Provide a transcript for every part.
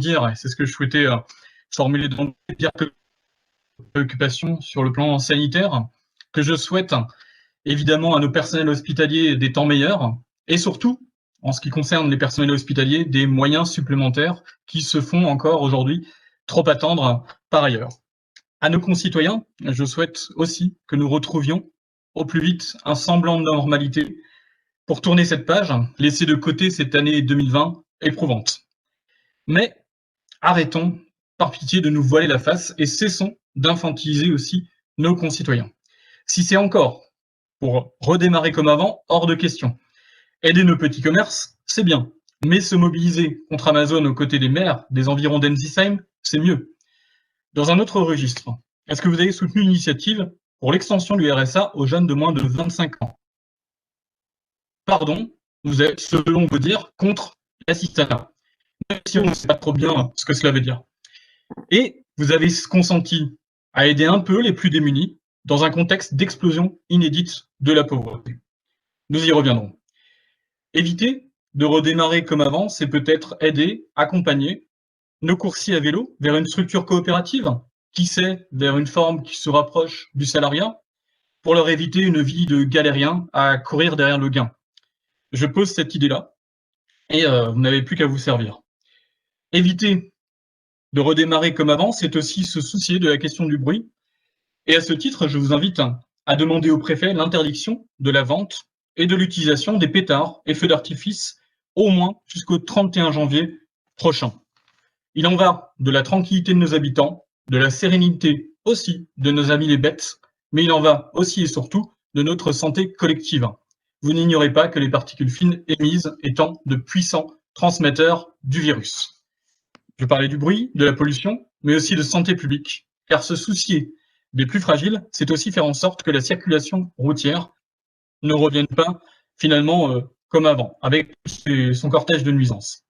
dire, et c'est ce que je souhaitais formuler dans dire que préoccupations sur le plan sanitaire, que je souhaite évidemment à nos personnels hospitaliers des temps meilleurs, et surtout, en ce qui concerne les personnels hospitaliers, des moyens supplémentaires qui se font encore aujourd'hui trop attendre par ailleurs. À nos concitoyens, je souhaite aussi que nous retrouvions au plus vite un semblant de normalité pour tourner cette page, laisser de côté cette année 2020 éprouvante. Mais arrêtons, par pitié, de nous voiler la face et cessons d'infantiliser aussi nos concitoyens. Si c'est encore pour redémarrer comme avant, hors de question. Aider nos petits commerces, c'est bien, mais se mobiliser contre Amazon aux côtés des maires des environs d'Ensisheim, c'est mieux. Dans un autre registre, est-ce que vous avez soutenu l'initiative pour l'extension du RSA aux jeunes de moins de 25 ans? Pardon, vous êtes, selon vos dires, contre l'assistanat, même si on ne sait pas trop bien ce que cela veut dire. Et vous avez consenti à aider un peu les plus démunis dans un contexte d'explosion inédite de la pauvreté. Nous y reviendrons. Éviter de redémarrer comme avant, c'est peut-être aider, accompagner nos coursiers à vélo vers une structure coopérative, qui sait, vers une forme qui se rapproche du salariat, pour leur éviter une vie de galérien à courir derrière le gain. Je pose cette idée-là, et vous n'avez plus qu'à vous servir. Éviter de redémarrer comme avant, c'est aussi se soucier de la question du bruit. Et à ce titre, je vous invite à demander au préfet l'interdiction de la vente et de l'utilisation des pétards et feux d'artifice au moins jusqu'au 31 janvier prochain. Il en va de la tranquillité de nos habitants, de la sérénité aussi de nos amis les bêtes, mais il en va aussi et surtout de notre santé collective. Vous n'ignorez pas que les particules fines émises étant de puissants transmetteurs du virus. Je parlais du bruit, de la pollution, mais aussi de santé publique, car se soucier des plus fragiles, c'est aussi faire en sorte que la circulation routière ne revienne pas finalement comme avant, avec son cortège de nuisances.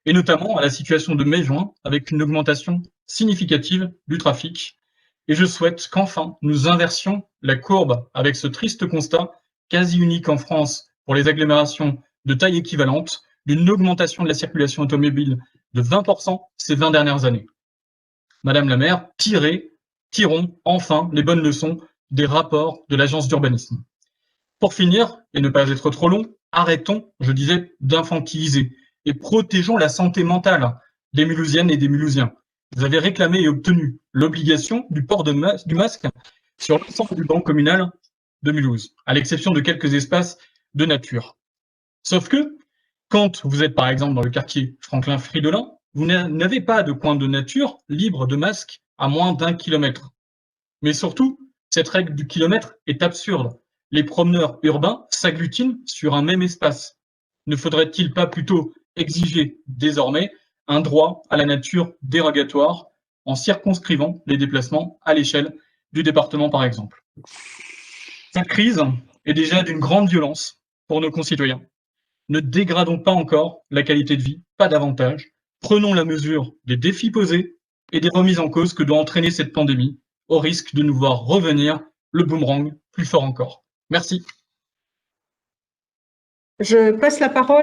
Et notamment à la situation de mai-juin, avec une augmentation significative du trafic. Et je souhaite qu'enfin nous inversions la courbe avec ce triste constat, quasi unique en France pour les agglomérations de taille équivalente, d'une augmentation de la circulation automobile de 20% ces 20 dernières années. Madame la maire, tirons enfin les bonnes leçons des rapports de l'agence d'urbanisme. Pour finir, et ne pas être trop long, arrêtons, je disais, d'infantiliser et protégeons la santé mentale des Mulhousiennes et des Mulhousiens. Vous avez réclamé et obtenu l'obligation du port du masque sur l'ensemble du banc communal de Mulhouse, à l'exception de quelques espaces de nature. Sauf que, quand vous êtes par exemple dans le quartier Franklin-Fridolin, vous n'avez pas de coin de nature libre de masques à moins d'1 kilomètre. Mais surtout, cette règle du kilomètre est absurde. Les promeneurs urbains s'agglutinent sur un même espace. Ne faudrait-il pas plutôt exiger désormais un droit à la nature dérogatoire en circonscrivant les déplacements à l'échelle du département par exemple? Cette crise est déjà d'une grande violence pour nos concitoyens. Ne dégradons pas encore la qualité de vie, pas davantage. Prenons la mesure des défis posés et des remises en cause que doit entraîner cette pandémie, au risque de nous voir revenir le boomerang plus fort encore. Merci. Je passe la parole